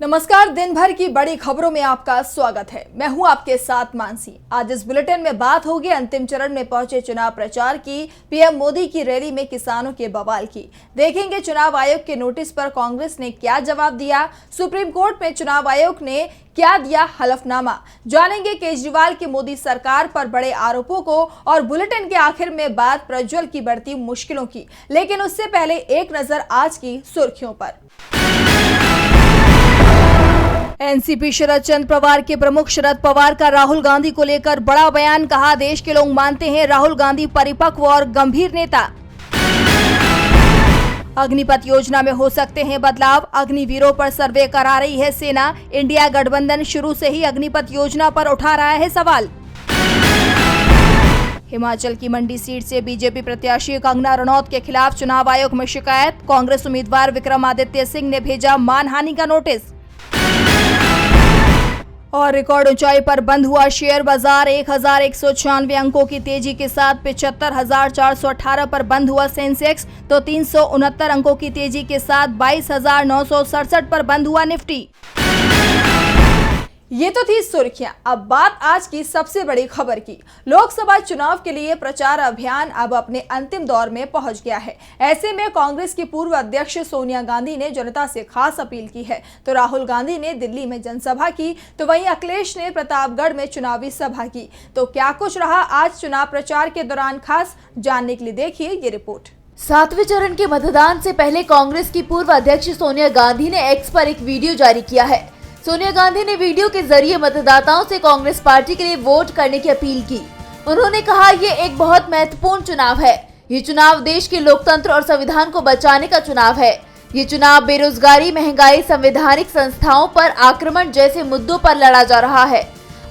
नमस्कार। दिन भर की बड़ी खबरों में आपका स्वागत है। मैं हूं आपके साथ मानसी। आज इस बुलेटिन में बात होगी अंतिम चरण में पहुंचे चुनाव प्रचार की, पीएम मोदी की रैली में किसानों के बवाल की। देखेंगे चुनाव आयोग के नोटिस पर कांग्रेस ने क्या जवाब दिया, सुप्रीम कोर्ट में चुनाव आयोग ने क्या दिया हलफनामा। जानेंगे केजरीवाल की मोदी सरकार पर बड़े आरोपों को और बुलेटिन के आखिर में बात प्रज्वल की बढ़ती मुश्किलों की। लेकिन उससे पहले एक नजर आज की सुर्खियों पर। एनसीपी शरद चंद्र पवार के प्रमुख शरद पवार का राहुल गांधी को लेकर बड़ा बयान। कहा, देश के लोग मानते हैं राहुल गांधी परिपक्व और गंभीर नेता। अग्निपथ योजना में हो सकते हैं बदलाव, अग्निवीरों पर सर्वे करा रही है सेना। इंडिया गठबंधन शुरू से ही अग्निपथ योजना पर उठा रहा है सवाल। हिमाचल की मंडी सीट से बीजेपी प्रत्याशी कंगना रनौत के खिलाफ चुनाव आयोग में शिकायत। कांग्रेस उम्मीदवार विक्रमादित्य सिंह ने भेजा मानहानि का नोटिस। और रिकॉर्ड ऊंचाई पर बंद हुआ शेयर बाजार। 1196 अंकों की तेजी के साथ 75,418 पर बंद हुआ सेंसेक्स, तो 369 अंकों की तेजी के साथ 22,967 पर बंद हुआ निफ्टी। ये तो थी सुर्खियां। अब बात आज की सबसे बड़ी खबर की। लोकसभा चुनाव के लिए प्रचार अभियान अब अपने अंतिम दौर में पहुंच गया है। ऐसे में कांग्रेस की पूर्व अध्यक्ष सोनिया गांधी ने जनता से खास अपील की है। तो राहुल गांधी ने दिल्ली में जनसभा की, तो वहीं अखिलेश ने प्रतापगढ़ में चुनावी सभा की। तो क्या कुछ रहा आज चुनाव प्रचार के दौरान खास, जानने के लिए देखिए ये रिपोर्ट। 7वें चरण के मतदान से पहले कांग्रेस की पूर्व अध्यक्ष सोनिया गांधी ने एक्स पर एक वीडियो जारी किया है। सोनिया गांधी ने वीडियो के जरिए मतदाताओं से कांग्रेस पार्टी के लिए वोट करने की अपील की। उन्होंने कहा, ये एक बहुत महत्वपूर्ण चुनाव है। ये चुनाव देश के लोकतंत्र और संविधान को बचाने का चुनाव है। ये चुनाव बेरोजगारी, महंगाई, संवैधानिक संस्थाओं पर आक्रमण जैसे मुद्दों पर लड़ा जा रहा है।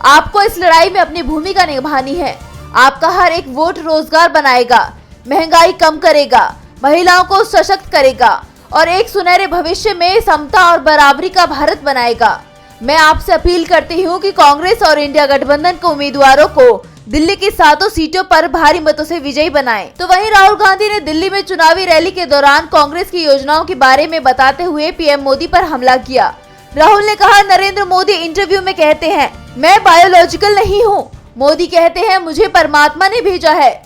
आपको इस लड़ाई में अपनी भूमिका निभानी है। आपका हर एक वोट रोजगार बनाएगा, महंगाई कम करेगा, महिलाओं को सशक्त करेगा और एक सुनहरे भविष्य में समता और बराबरी का भारत बनाएगा। मैं आपसे अपील करती हूँ कि कांग्रेस और इंडिया गठबंधन के उम्मीदवारों को दिल्ली की 7 सीटों पर भारी मतों से विजयी बनाएं। तो वहीं राहुल गांधी ने दिल्ली में चुनावी रैली के दौरान कांग्रेस की योजनाओं के बारे में बताते हुए पीएम मोदी पर हमला किया। राहुल ने कहा, नरेंद्र मोदी इंटरव्यू में कहते हैं मैं बायोलॉजिकल नहीं हूँ। मोदी कहते हैं मुझे परमात्मा ने भेजा है,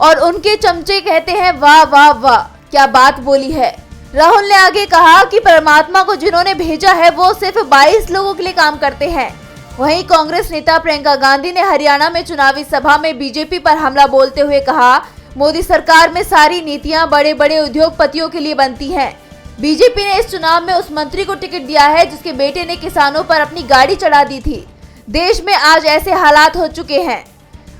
और उनके चमचे कहते हैं वाह वाह वाह क्या बात बोली है। राहुल ने आगे कहा कि परमात्मा को जिन्होंने भेजा है वो सिर्फ 22 लोगों के लिए काम करते हैं। वहीं कांग्रेस नेता प्रियंका गांधी ने हरियाणा में चुनावी सभा में बीजेपी पर हमला बोलते हुए कहा, मोदी सरकार में सारी नीतियां बड़े बड़े उद्योगपतियों के लिए बनती हैं। बीजेपी ने इस चुनाव में उस मंत्री को टिकट दिया है जिसके बेटे ने किसानों पर अपनी गाड़ी चढ़ा दी थी। देश में आज ऐसे हालात हो चुके हैं।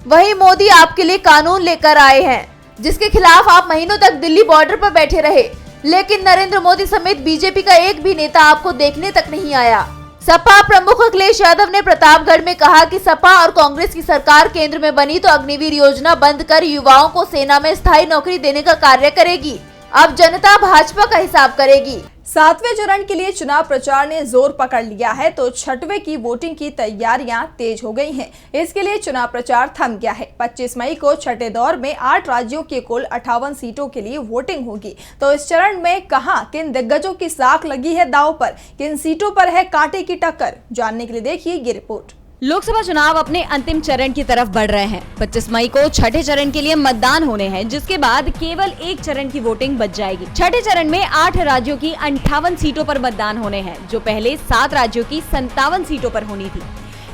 वहीं मोदी आपके लिए कानून लेकर आए हैं जिसके खिलाफ आप महीनों तक दिल्ली बॉर्डर पर बैठे रहे, लेकिन नरेंद्र मोदी समेत बीजेपी का एक भी नेता आपको देखने तक नहीं आया। सपा प्रमुख अखिलेश यादव ने प्रतापगढ़ में कहा कि सपा और कांग्रेस की सरकार केंद्र में बनी तो अग्निवीर योजना बंद कर युवाओं को सेना में स्थायी नौकरी देने का कार्य करेगी। अब जनता भाजपा का हिसाब करेगी। 7वें चरण के लिए चुनाव प्रचार ने जोर पकड़ लिया है, तो 6वें की वोटिंग की तैयारियां तेज हो गई हैं। इसके लिए चुनाव प्रचार थम गया है। 25 मई को छठे दौर में 8 राज्यों के कुल 58 सीटों के लिए वोटिंग होगी। तो इस चरण में कहां किन दिग्गजों की साख लगी है दांव पर, किन सीटों पर है कांटे की टक्कर, जानने के लिए देखिए ये रिपोर्ट। लोकसभा चुनाव अपने अंतिम चरण की तरफ बढ़ रहे हैं। 25 मई को छठे चरण के लिए मतदान होने हैं, जिसके बाद केवल एक चरण की वोटिंग बच जाएगी। छठे चरण में 8 राज्यों की 58 सीटों पर मतदान होने हैं, जो पहले 7 राज्यों की 57 सीटों पर होनी थी।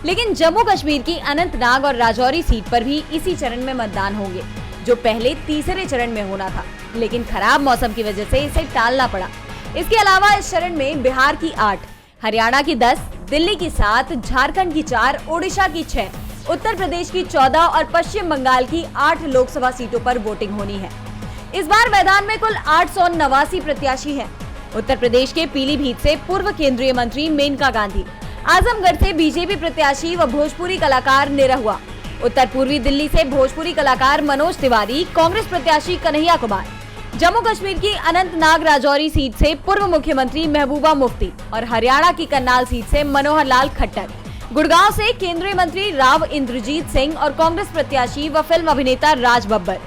लेकिन जम्मू कश्मीर की अनंतनाग और राजौरी सीट पर भी इसी चरण में मतदान होंगे, जो पहले तीसरे चरण में होना था, लेकिन खराब मौसम की वजह से इसे टालना पड़ा। इसके अलावा इस चरण में बिहार की 8, हरियाणा की 10, दिल्ली की 7, झारखंड की 4, ओडिशा की 6, उत्तर प्रदेश की 14 और पश्चिम बंगाल की 8 लोकसभा सीटों पर वोटिंग होनी है। इस बार मैदान में कुल 889 प्रत्याशी हैं। उत्तर प्रदेश के पीलीभीत से पूर्व केंद्रीय मंत्री मेनका गांधी, आजमगढ़ से बीजेपी प्रत्याशी व भोजपुरी कलाकार निरहुआ, उत्तर पूर्वी दिल्ली से भोजपुरी कलाकार मनोज तिवारी, कांग्रेस प्रत्याशी कन्हैया कुमार, जम्मू कश्मीर की अनंतनाग राजौरी सीट से पूर्व मुख्यमंत्री महबूबा मुफ्ती और हरियाणा की करनाल सीट से मनोहर लाल खट्टर, गुड़गांव से केंद्रीय मंत्री राव इंद्रजीत सिंह और कांग्रेस प्रत्याशी व फिल्म अभिनेता राज बब्बर,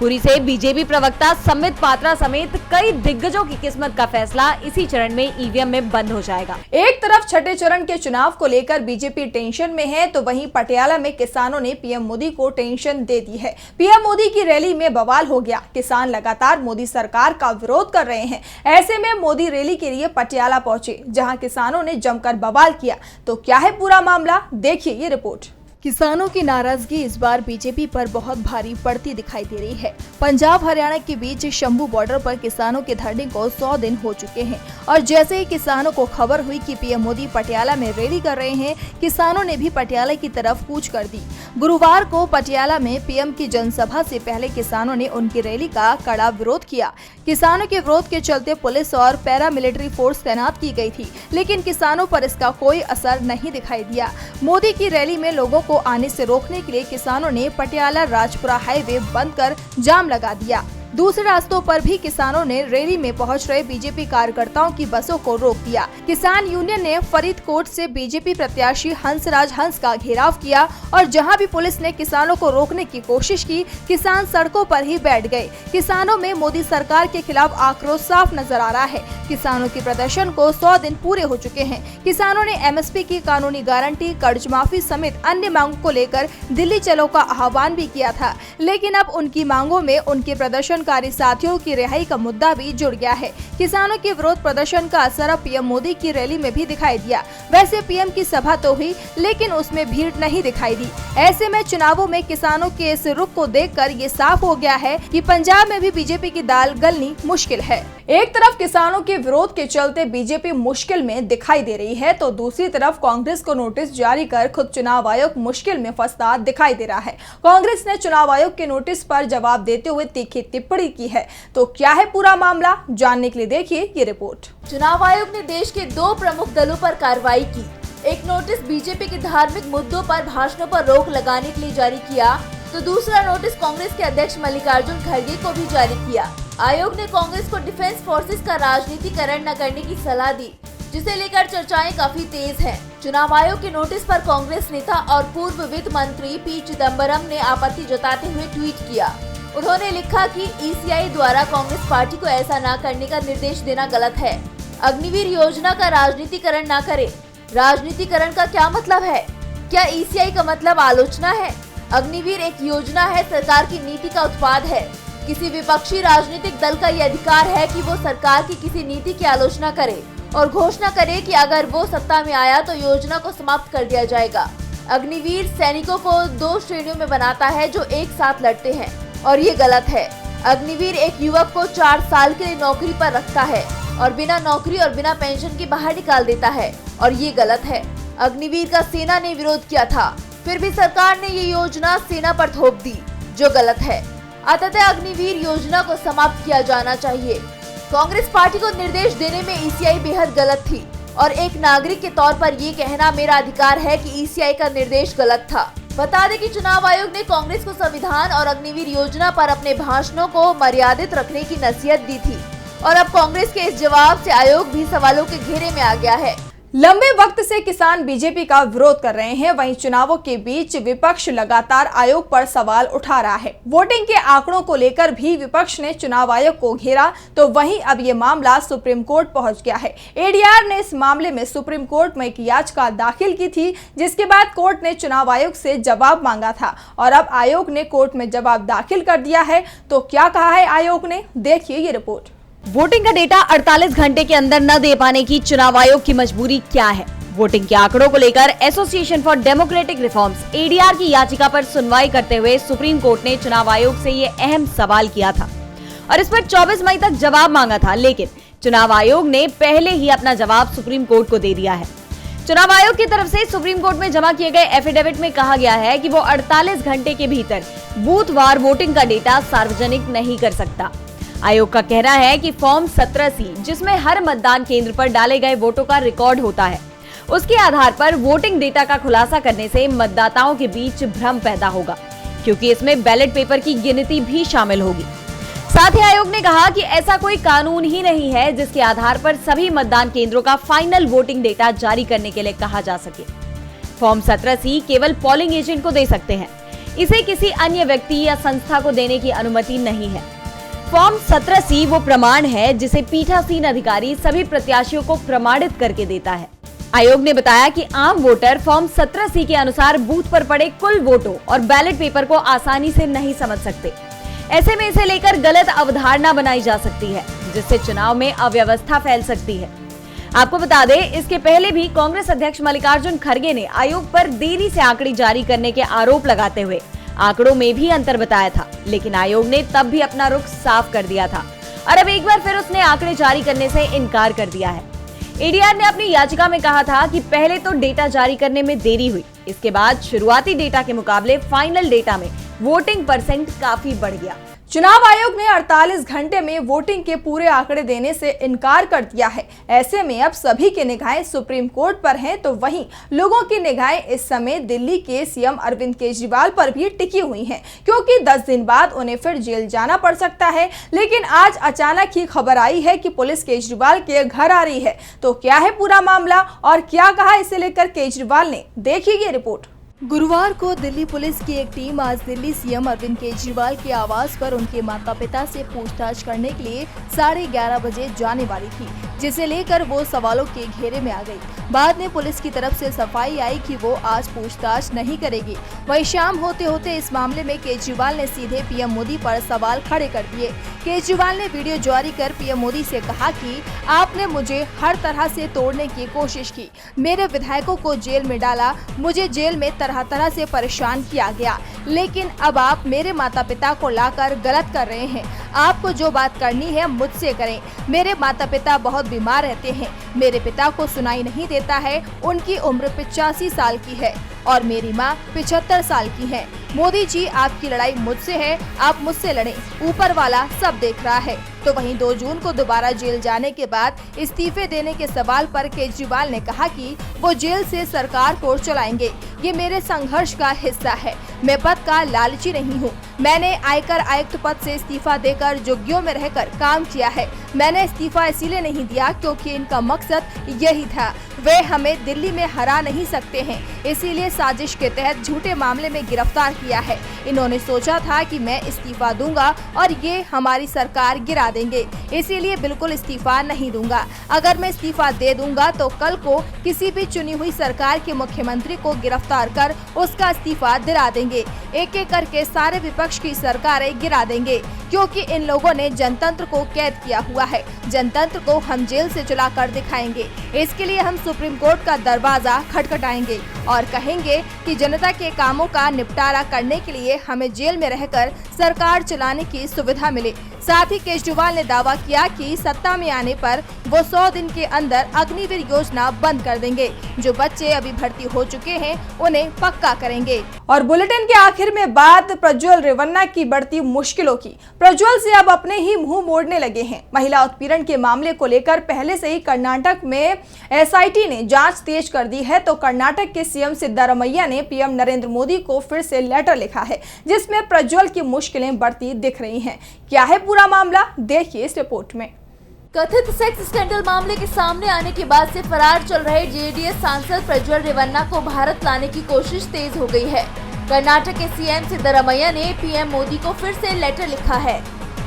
पुरी से बीजेपी प्रवक्ता संबित पात्रा समेत कई दिग्गजों की किस्मत का फैसला इसी चरण में ईवीएम में बंद हो जाएगा। एक तरफ छठे चरण के चुनाव को लेकर बीजेपी टेंशन में है, तो वहीं पटियाला में किसानों ने पीएम मोदी को टेंशन दे दी है। पीएम मोदी की रैली में बवाल हो गया। किसान लगातार मोदी सरकार का विरोध कर रहे हैं। ऐसे में मोदी रैली के लिए पटियाला पहुंचे, जहां किसानों ने जमकर बवाल किया। तो क्या है पूरा मामला, देखिए ये रिपोर्ट। किसानों की नाराजगी इस बार बीजेपी पर बहुत भारी पड़ती दिखाई दे रही है। पंजाब हरियाणा के बीच शंभू बॉर्डर पर किसानों के धरने को 100 दिन हो चुके हैं और जैसे ही किसानों को खबर हुई कि पीएम मोदी पटियाला में रैली कर रहे हैं, किसानों ने भी पटियाला की तरफ कूच कर दी। गुरुवार को पटियाला में पीएम की जनसभा से पहले किसानों ने उनकी रैली का कड़ा विरोध किया। किसानों के विरोध के चलते पुलिस और पैरामिलिट्री फोर्स तैनात की गई थी, लेकिन किसानों पर इसका कोई असर नहीं दिखाई दिया। मोदी की रैली में लोगों को आने से रोकने के लिए किसानों ने पटियाला राजपुरा हाईवे बंद कर जाम लगा दिया। दूसरे रास्तों पर भी किसानों ने रैली में पहुंच रहे बीजेपी कार्यकर्ताओं की बसों को रोक दिया। किसान यूनियन ने फरीदकोट से बीजेपी प्रत्याशी हंसराज हंस का घेराव किया और जहां भी पुलिस ने किसानों को रोकने की कोशिश की, किसान सड़कों पर ही बैठ गए। किसानों में मोदी सरकार के खिलाफ आक्रोश साफ नजर आ रहा है। किसानों के प्रदर्शन को 100 दिन पूरे हो चुके हैं। किसानों ने एमएसपी की कानूनी गारंटी, कर्ज माफी समेत अन्य मांगों को लेकर दिल्ली चलो का आह्वान भी किया था, लेकिन अब उनकी मांगों में उनके प्रदर्शनकारी साथियों की रिहाई का मुद्दा भी जुड़ गया है। किसानों के विरोध प्रदर्शन का असर अब पीएम मोदी की रैली में भी दिखाई दिया। वैसे पीएम की सभा तो हुई, लेकिन उसमें भीड़ नहीं दिखाई दी। ऐसे में चुनावों में किसानों के इस रुख को देखकर ये साफ हो गया है कि पंजाब में भी बीजेपी की दाल गलनी मुश्किल है। एक तरफ किसानों के विरोध के चलते बीजेपी मुश्किल में दिखाई दे रही है, तो दूसरी तरफ कांग्रेस को नोटिस जारी कर खुद चुनाव आयोग मुश्किल में फंसता दिखाई दे रहा है। कांग्रेस ने चुनाव आयोग के नोटिस पर जवाब देते हुए तीखी टिप्पणी की है। तो क्या है पूरा मामला, जानने के लिए देखिए ये रिपोर्ट। चुनाव आयोग ने देश के 2 प्रमुख दलों पर कार्रवाई की। एक नोटिस बीजेपी के धार्मिक मुद्दों पर भाषणों पर रोक लगाने के लिए जारी किया, तो दूसरा नोटिस कांग्रेस के अध्यक्ष मल्लिकार्जुन खड़गे को भी जारी किया। आयोग ने कांग्रेस को डिफेंस फोर्सेस का राजनीतिकरण न करने की सलाह दी, जिसे लेकर चर्चाएं काफी तेज हैं। चुनाव आयोग के नोटिस पर कांग्रेस नेता और पूर्व वित्त मंत्री पी चिदम्बरम ने आपत्ति जताते हुए ट्वीट किया। उन्होंने लिखा कि ईसीआई द्वारा कांग्रेस पार्टी को ऐसा न करने का निर्देश देना गलत है। अग्निवीर योजना का राजनीतिकरण न करे। राजनीतिकरण का क्या मतलब है? क्या ईसीआई का मतलब आलोचना है? अग्निवीर एक योजना है, सरकार की नीति का उत्पाद है। किसी विपक्षी राजनीतिक दल का ये अधिकार है कि वो सरकार की किसी नीति की आलोचना करे और घोषणा करे कि अगर वो सत्ता में आया तो योजना को समाप्त कर दिया जाएगा। अग्निवीर सैनिकों को 2 श्रेणियों में बनाता है जो एक साथ लड़ते हैं, और ये गलत है। अग्निवीर एक युवक को 4 साल के लिए नौकरी पर रखता है और बिना नौकरी और बिना पेंशन के बाहर निकाल देता है, और ये गलत है। अग्निवीर का सेना ने विरोध किया था, फिर भी सरकार ने ये योजना सेना पर थोप दी, जो गलत है। अतः अग्निवीर योजना को समाप्त किया जाना चाहिए। कांग्रेस पार्टी को निर्देश देने में ईसीआई बेहद गलत थी, और एक नागरिक के तौर पर ये कहना मेरा अधिकार है कि ईसीआई का निर्देश गलत था। बता दें कि चुनाव आयोग ने कांग्रेस को संविधान और अग्निवीर योजना पर अपने भाषणों को मर्यादित रखने की नसीहत दी थी, और अब कांग्रेस के इस जवाब से आयोग भी सवालों के घेरे में आ गया है। लंबे वक्त से किसान बीजेपी का विरोध कर रहे हैं, वहीं चुनावों के बीच विपक्ष लगातार आयोग पर सवाल उठा रहा है। वोटिंग के आंकड़ों को लेकर भी विपक्ष ने चुनाव आयोग को घेरा, तो वहीं अब ये मामला सुप्रीम कोर्ट पहुंच गया है। एडीआर ने इस मामले में सुप्रीम कोर्ट में एक याचिका दाखिल की थी, जिसके बाद कोर्ट ने चुनाव आयोग से जवाब मांगा था, और अब आयोग ने कोर्ट में जवाब दाखिल कर दिया है। तो क्या कहा है आयोग ने, देखिए ये रिपोर्ट। वोटिंग का डेटा 48 घंटे के अंदर न दे पाने की चुनाव आयोग की मजबूरी क्या है? वोटिंग के आंकड़ों को लेकर association for democratic reforms ADR की याचिका पर सुनवाई करते हुए सुप्रीम कोर्ट ने चुनाव आयोग से ये अहम सवाल किया था और इस पर 24 मई तक जवाब मांगा था, लेकिन चुनाव आयोग ने पहले ही अपना जवाब सुप्रीम कोर्ट को दे दिया है। चुनाव आयोग की तरफ से सुप्रीम कोर्ट में जमा किए गए एफिडेविट में कहा गया है कि वो 48 घंटे के भीतर बूथवार वोटिंग का डेटा सार्वजनिक नहीं कर सकता। आयोग का कहना है कि फॉर्म 17C, जिसमें हर मतदान केंद्र पर डाले गए वोटों का रिकॉर्ड होता है, उसके आधार पर वोटिंग डेटा का खुलासा करने से मतदाताओं के बीच भ्रम पैदा होगा, क्योंकि इसमें बैलेट पेपर की गिनती भी शामिल होगी। साथ ही आयोग ने कहा कि ऐसा कोई कानून ही नहीं है जिसके आधार पर सभी मतदान केंद्रों का फाइनल वोटिंग डेटा जारी करने के लिए कहा जा सके। फॉर्म 17C केवल पोलिंग एजेंट को दे सकते हैं। इसे किसी अन्य व्यक्ति या संस्था को देने की अनुमति नहीं है। फॉर्म 17C वो प्रमाण है जिसे पीठासीन अधिकारी सभी प्रत्याशियों को प्रमाणित करके देता है। आयोग ने बताया कि आम वोटर फॉर्म 17C के अनुसार बूथ पर पड़े कुल वोटों और बैलेट पेपर को आसानी से नहीं समझ सकते। ऐसे में इसे लेकर गलत अवधारणा बनाई जा सकती है, जिससे चुनाव में अव्यवस्था फैल सकती है। आपको बता दें, इसके पहले भी कांग्रेस अध्यक्ष मल्लिकार्जुन खड़गे ने आयोग पर देरी से आंकड़े जारी करने के आरोप लगाते हुए आंकड़ों में भी अंतर बताया था, लेकिन आयोग ने तब भी अपना रुख साफ कर दिया था और अब एक बार फिर उसने आंकड़े जारी करने से इनकार कर दिया है। एडीआर ने अपनी याचिका में कहा था कि पहले तो डेटा जारी करने में देरी हुई, इसके बाद शुरुआती डेटा के मुकाबले फाइनल डेटा में वोटिंग परसेंट काफी बढ़ गया। चुनाव आयोग ने 48 घंटे में वोटिंग के पूरे आंकड़े देने से इनकार कर दिया है। ऐसे में अब सभी की निगाहें सुप्रीम कोर्ट पर हैं, तो वहीं लोगों की निगाहें इस समय दिल्ली के सीएम अरविंद केजरीवाल पर भी टिकी हुई हैं, क्योंकि 10 दिन बाद उन्हें फिर जेल जाना पड़ सकता है। लेकिन आज अचानक ही खबर आई है कि पुलिस केजरीवाल के घर आ रही है। तो क्या है पूरा मामला और क्या कहा इसे लेकर केजरीवाल ने, देखिए ये रिपोर्ट। गुरुवार को दिल्ली पुलिस की एक टीम आज दिल्ली सीएम अरविंद केजरीवाल के आवास पर उनके माता पिता से पूछताछ करने के लिए 11:30 बजे जाने वाली थी, जिसे लेकर वो सवालों के घेरे में आ गई। बाद में पुलिस की तरफ से सफाई आई कि वो आज पूछताछ नहीं करेगी। वहीं शाम होते होते इस मामले में केजरीवाल ने सीधे पीएम मोदी पर सवाल खड़े कर दिए। केजरीवाल ने वीडियो जारी कर पीएम मोदी से कहा कि आपने मुझे हर तरह से तोड़ने की कोशिश की, मेरे विधायकों को जेल में डाला, मुझे जेल में तरह तरह से परेशान किया गया, लेकिन अब आप मेरे माता पिता को लाकर गलत कर रहे हैं। आपको जो बात करनी है मुझसे करें। मेरे माता पिता बहुत बीमार रहते हैं, मेरे पिता को सुनाई नहीं देता है, उनकी उम्र 85 साल की है और मेरी माँ 75 साल की है। मोदी जी, आपकी लड़ाई मुझसे है, आप मुझसे लड़ें, ऊपर वाला सब देख रहा है। तो वहीं 2 जून को दोबारा जेल जाने के बाद इस्तीफे देने के सवाल पर केजरीवाल ने कहा कि वो जेल से सरकार को चलाएंगे। ये मेरे संघर्ष का हिस्सा है, मैं पद का लालची नहीं हूँ। मैंने आयकर आयुक्त पद से इस्तीफा देकर झुग्गियों में रहकर काम किया है। मैंने इस्तीफा इसीलिए नहीं दिया क्योंकि इनका मकसद यही था, वे हमें दिल्ली में हरा नहीं सकते हैं, इसीलिए साजिश के तहत झूठे मामले में गिरफ्तार किया है। इन्होंने सोचा था कि मैं इस्तीफा दूंगा और ये हमारी सरकार गिरा देंगे, इसीलिए बिल्कुल इस्तीफा नहीं दूंगा। अगर मैं इस्तीफा दे दूंगा तो कल को किसी भी चुनी हुई सरकार के मुख्यमंत्री को गिरफ्तार कर उसका इस्तीफा दिला देंगे। एक एक करके सारे विपक्ष की सरकारें गिरा देंगे, क्योंकि इन लोगों ने जनतंत्र को कैद किया हुआ है। जनतंत्र को हम जेल से चला कर दिखाएंगे। इसके लिए हम सुप्रीम कोर्ट का दरवाजा खटखटाएंगे और कहेंगे कि जनता के कामों का निपटारा करने के लिए हमें जेल में रहकर सरकार चलाने की सुविधा मिले। साथ ही केजरीवाल ने दावा किया कि सत्ता में आने पर वो 100 दिन के अंदर अग्निवीर योजना बंद कर देंगे। जो बच्चे अभी भर्ती हो चुके हैं उन्हें पक्का करेंगे। और बुलेटिन के आखिर में बात प्रज्वल रेवन्ना की बढ़ती मुश्किलों की। प्रज्वल से अब अपने ही मुंह मोड़ने लगे हैं। महिला उत्पीड़न के मामले को लेकर पहले से ही कर्नाटक में एसआईटी ने जांच तेज कर दी है, तो कर्नाटक के सीएम सिद्धारमैया ने पीएम नरेंद्र मोदी को फिर से लेटर लिखा है, जिसमें प्रज्वल की मुश्किलें बढ़ती दिख रही हैं। क्या है पूरा मामला, देखिए इस रिपोर्ट में। कथित सेक्स स्कैंडल मामले के सामने आने के बाद से फरार चल रहे जेडीएस सांसद प्रज्वल रेवन्ना को भारत लाने की कोशिश तेज हो गई है। कर्नाटक के सीएम सिद्धारमैया ने पीएम मोदी को फिर से लेटर लिखा है।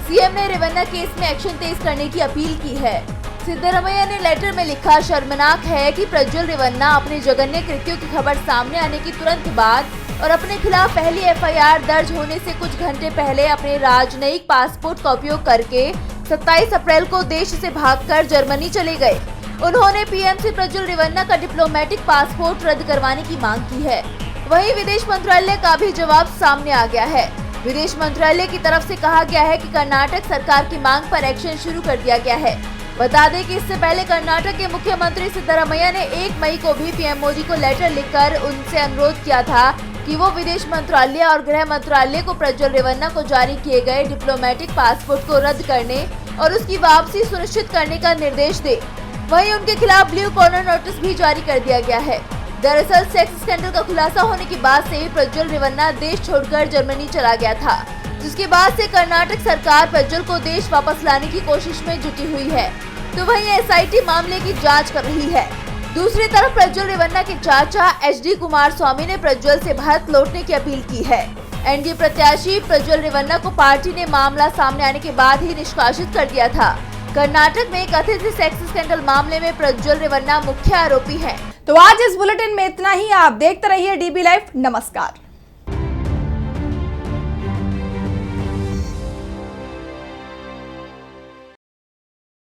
सीएम ने रेवन्ना केस में एक्शन तेज करने की अपील की है। सिद्धारमैया ने लेटर में लिखा, शर्मनाक है कि प्रज्वल रेवन्ना अपने जघन्य कृत्यों की खबर सामने आने की तुरंत बाद और अपने खिलाफ पहली एफआईआर दर्ज होने से कुछ घंटे पहले अपने राजनयिक पासपोर्ट का उपयोग करके 27 अप्रैल को देश से भागकर जर्मनी चले गए। उन्होंने पीएम से प्रज्वल रेवन्ना का डिप्लोमेटिक पासपोर्ट रद्द करवाने की मांग की है। वहीं विदेश मंत्रालय का भी जवाब सामने आ गया है। विदेश मंत्रालय की तरफ से कहा गया है कि कर्नाटक सरकार की मांग पर एक्शन शुरू कर दिया गया है। बता दें कि इससे पहले कर्नाटक के मुख्यमंत्री सिद्धारमैया ने 1 मई को भी पीएम मोदी को लेटर लिखकर उनसे अनुरोध किया था कि वो विदेश मंत्रालय और गृह मंत्रालय को प्रज्वल रेवन्ना को जारी किए गए डिप्लोमेटिक पासपोर्ट को रद्द करने और उसकी वापसी सुनिश्चित करने का निर्देश दे। वहीं उनके खिलाफ ब्लू कॉर्नर नोटिस भी जारी कर दिया गया है। दरअसल सेक्स स्कैंडल का खुलासा होने के बाद से प्रज्वल रेवन्ना देश छोड़कर जर्मनी चला गया था, जिसके बाद से कर्नाटक सरकार प्रज्वल को देश वापस लाने की कोशिश में जुटी हुई है। तो वहीं एसआईटी मामले की जांच कर रही है। दूसरी तरफ प्रज्वल रेवन्ना के चाचा एचडी कुमारस्वामी ने प्रज्वल से भारत लौटने की अपील की है। एनडीए प्रत्याशी प्रज्वल रेवन्ना को पार्टी ने मामला सामने आने के बाद ही निष्कासित कर दिया था। कर्नाटक में कथित सेक्स स्कैंडल मामले में प्रज्वल रेवन्ना मुख्य आरोपी हैं। तो आज इस बुलेटिन में इतना ही। आप देखते रहिए डीबी लाइव। नमस्कार।